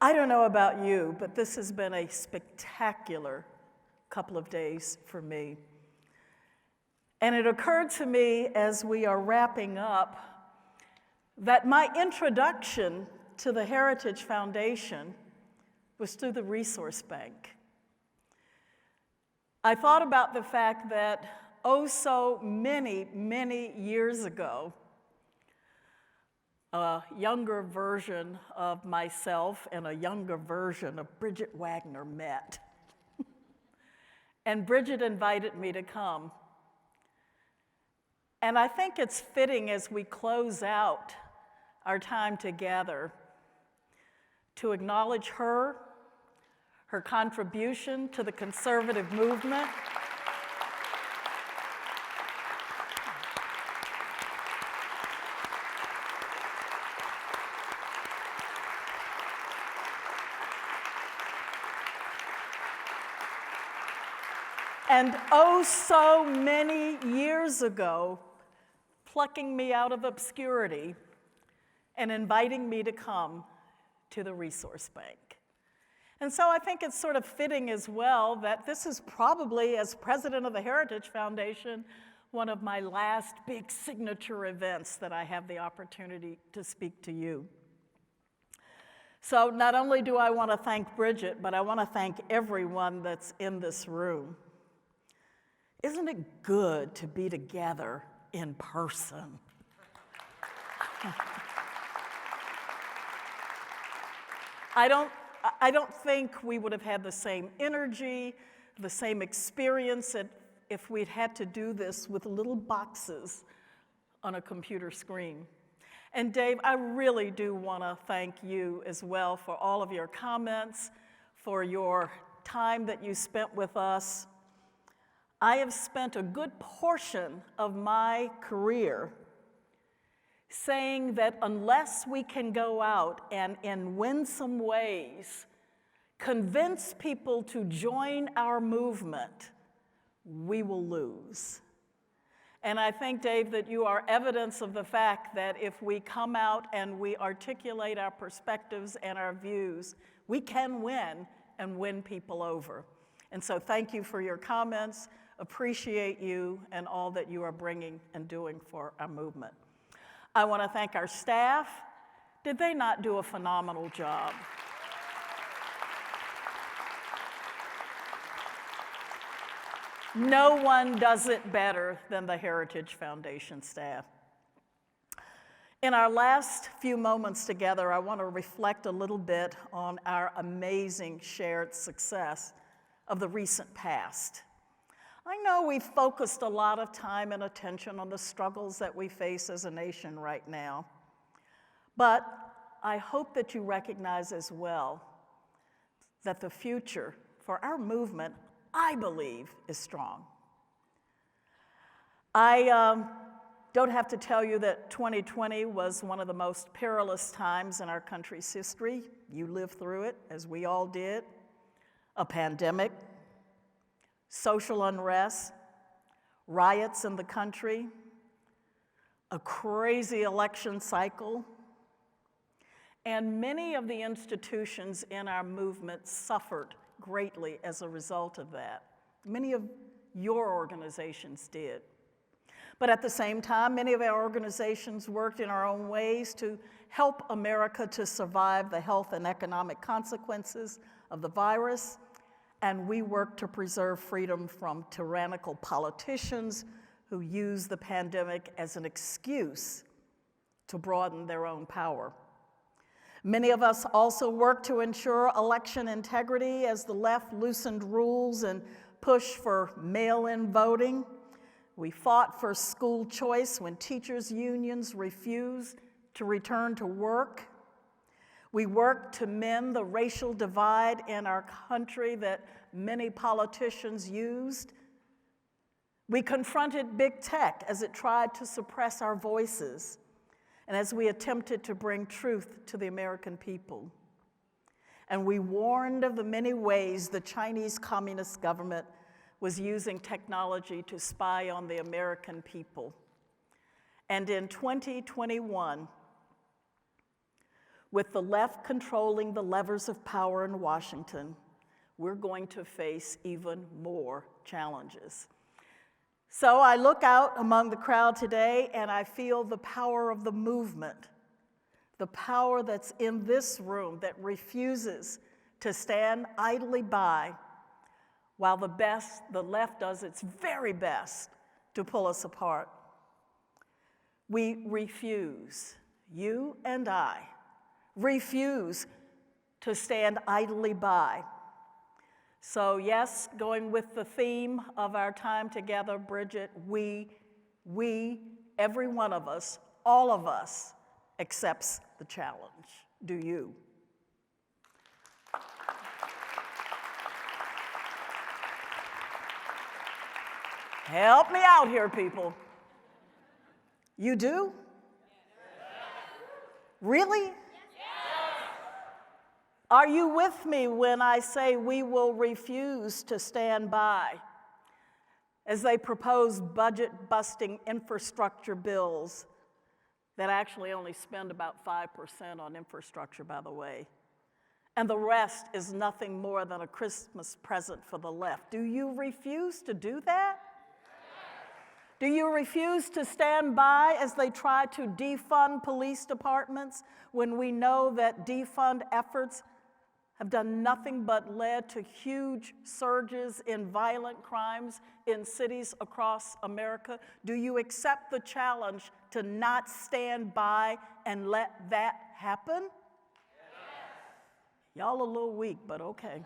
I don't know about you, but this has been a spectacular couple of days for me. And it occurred to me as we are wrapping up that my introduction to the Heritage Foundation was through the Resource Bank. I thought about the fact that so many, many years ago, a younger version of myself and a younger version of Bridget Wagner met. And Bridget invited me to come. And I think it's fitting as we close out our time together to acknowledge her contribution to the conservative movement, and so many years ago, plucking me out of obscurity and inviting me to come to the Resource Bank. And so I think it's sort of fitting as well that this is probably, as president of the Heritage Foundation, one of my last big signature events that I have the opportunity to speak to you. So not only do I want to thank Bridget, but I want to thank everyone that's in this room. Isn't it good to be together in person? I don't think we would have had the same energy, the same experience if we'd had to do this with little boxes on a computer screen. And Dave, I really do want to thank you as well for all of your comments, for your time that you spent with us. I have spent a good portion of my career saying that unless we can go out and in winsome ways convince people to join our movement, we will lose. And I think, Dave, that you are evidence of the fact that if we come out and we articulate our perspectives and our views, we can win and win people over. And so thank you for your comments. Appreciate you and all that you are bringing and doing for our movement. I want to thank our staff. Did they not do a phenomenal job? No one does it better than the Heritage Foundation staff. In our last few moments together, I want to reflect a little bit on our amazing shared success of the recent past. I know we've focused a lot of time and attention on the struggles that we face as a nation right now, but I hope that you recognize as well that the future for our movement, I believe, is strong. I don't have to tell you that 2020 was one of the most perilous times in our country's history. You lived through it, as we all did. A pandemic, social unrest, riots in the country, a crazy election cycle, and many of the institutions in our movement suffered greatly as a result of that. Many of your organizations did. But at the same time, many of our organizations worked in our own ways to help America to survive the health and economic consequences of the virus, and we worked to preserve freedom from tyrannical politicians who use the pandemic as an excuse to broaden their own power. Many of us also worked to ensure election integrity as the left loosened rules and pushed for mail-in voting. We fought for school choice when teachers' unions refused to return to work. We worked to mend the racial divide in our country that many politicians used. We confronted big tech as it tried to suppress our voices and as we attempted to bring truth to the American people. And we warned of the many ways the Chinese Communist government was using technology to spy on the American people. And in 2021, With the left controlling the levers of power in Washington, we're going to face even more challenges. So I look out among the crowd today and I feel the power of the movement, the power that's in this room that refuses to stand idly by while the left does its very best to pull us apart. We refuse, you and I, refuse to stand idly by. So yes, going with the theme of our time together, Bridget, we, every one of us, all of us, accepts the challenge. Do you? Help me out here, people. You do? Really? Are you with me when I say we will refuse to stand by as they propose budget-busting infrastructure bills that actually only spend about 5% on infrastructure, by the way, and the rest is nothing more than a Christmas present for the left? Do you refuse to do that? Do you refuse to stand by as they try to defund police departments when we know that defund efforts have done nothing but led to huge surges in violent crimes in cities across America? Do you accept the challenge to not stand by and let that happen? Yes. Y'all a little weak, but okay.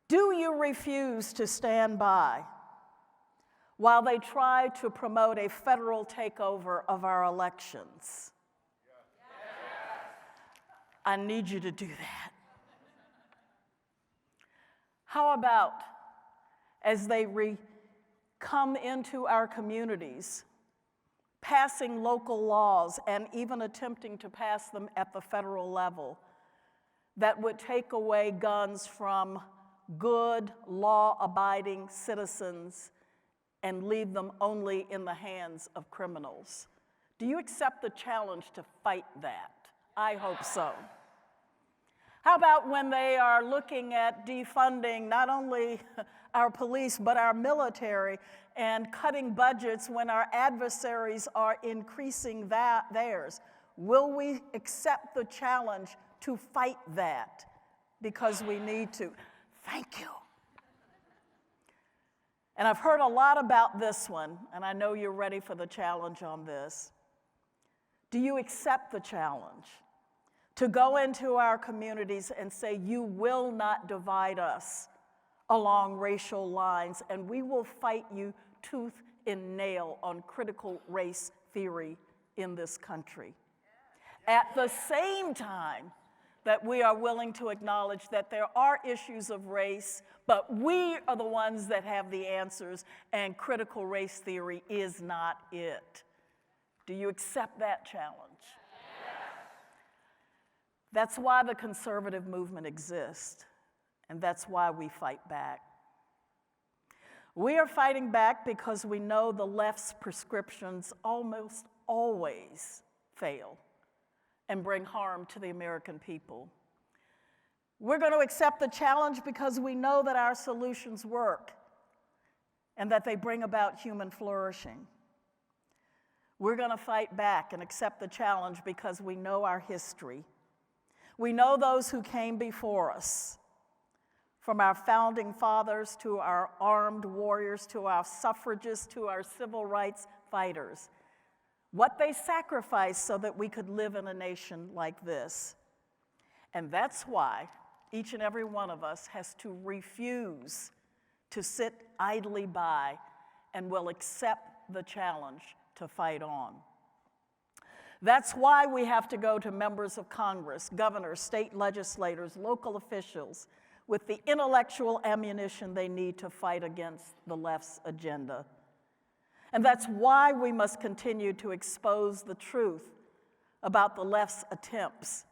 Do you refuse to stand by while they try to promote a federal takeover of our elections? I need you to do that. How about as they come into our communities, passing local laws and even attempting to pass them at the federal level that would take away guns from good, law-abiding citizens and leave them only in the hands of criminals? Do you accept the challenge to fight that? I hope so. How about when they are looking at defunding not only our police but our military and cutting budgets when our adversaries are increasing theirs? Will we accept the challenge to fight that because we need to? Thank you. And I've heard a lot about this one, and I know you're ready for the challenge on this. Do you accept the challenge to go into our communities and say, you will not divide us along racial lines, and we will fight you tooth and nail on critical race theory in this country? At the same time that we are willing to acknowledge that there are issues of race, but we are the ones that have the answers, and critical race theory is not it. Do you accept that challenge? That's why the conservative movement exists, and that's why we fight back. We are fighting back because we know the left's prescriptions almost always fail and bring harm to the American people. We're going to accept the challenge because we know that our solutions work and that they bring about human flourishing. We're going to fight back and accept the challenge because we know our history. We know those who came before us, from our founding fathers to our armed warriors, to our suffragists, to our civil rights fighters, what they sacrificed so that we could live in a nation like this. And that's why each and every one of us has to refuse to sit idly by and will accept the challenge to fight on. That's why we have to go to members of Congress, governors, state legislators, local officials, with the intellectual ammunition they need to fight against the left's agenda. And that's why we must continue to expose the truth about the left's attempts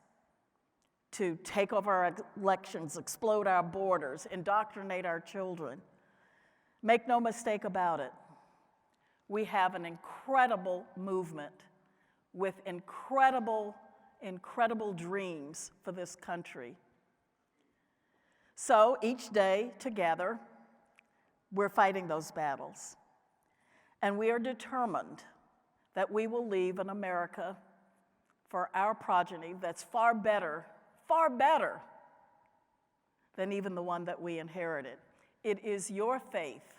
to take over our elections, explode our borders, indoctrinate our children. Make no mistake about it, we have an incredible movement with incredible, incredible dreams for this country. So each day together, we're fighting those battles. And we are determined that we will leave an America for our progeny that's far better than even the one that we inherited. It is your faith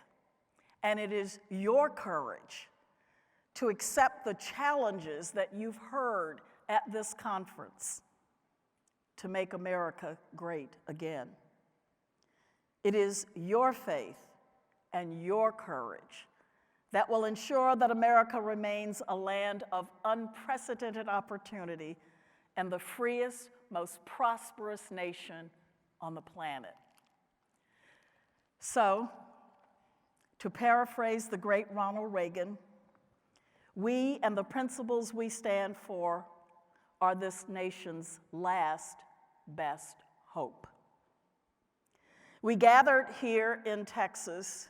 and it is your courage to accept the challenges that you've heard at this conference to make America great again. It is your faith and your courage that will ensure that America remains a land of unprecedented opportunity and the freest, most prosperous nation on the planet. So, to paraphrase the great Ronald Reagan, we and the principles we stand for are this nation's last best hope. We gathered here in Texas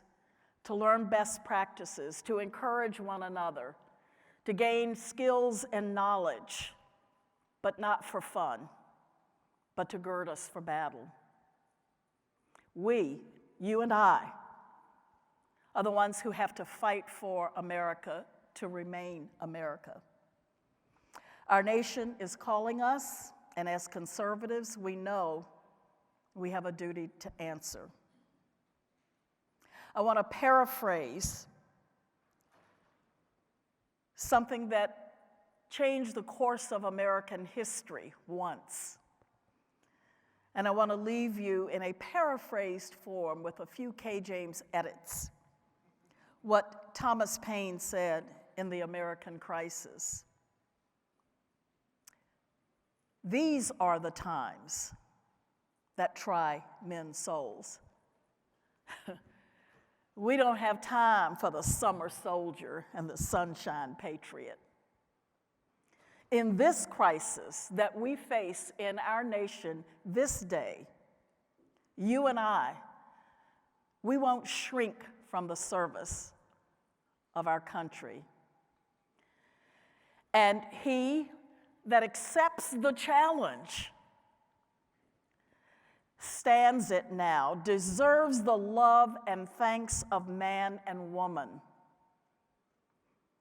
to learn best practices, to encourage one another, to gain skills and knowledge, but not for fun, but to gird us for battle. We, you and I, are the ones who have to fight for America to remain America. Our nation is calling us, and as conservatives, we know we have a duty to answer. I want to paraphrase something that changed the course of American history once. And I want to leave you in a paraphrased form with a few K. James edits. What Thomas Paine said in The American Crisis. These are the times that try men's souls. We don't have time for the summer soldier and the sunshine patriot. In this crisis that we face in our nation this day, you and I, we won't shrink from the service of our country. And he that accepts the challenge stands it now, deserves the love and thanks of man and woman.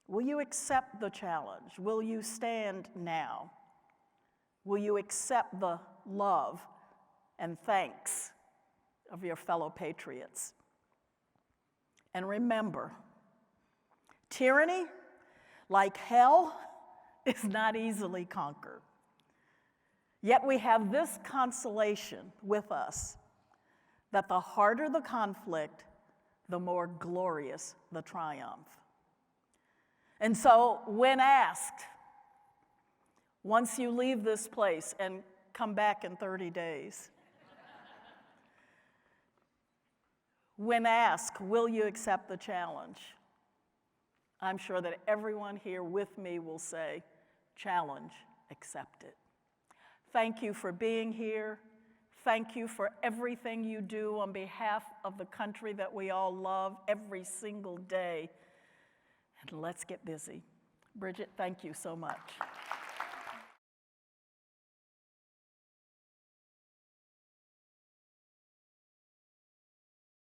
Will you accept the challenge? Will you stand now? Will you accept the love and thanks of your fellow patriots? And remember, tyranny, like hell, is not easily conquered. Yet we have this consolation with us, that the harder the conflict, the more glorious the triumph. And so when asked, once you leave this place and come back in 30 days, when asked, will you accept the challenge? I'm sure that everyone here with me will say, challenge accepted. Thank you for being here. Thank you for everything you do on behalf of the country that we all love every single day. And let's get busy. Bridget, thank you so much.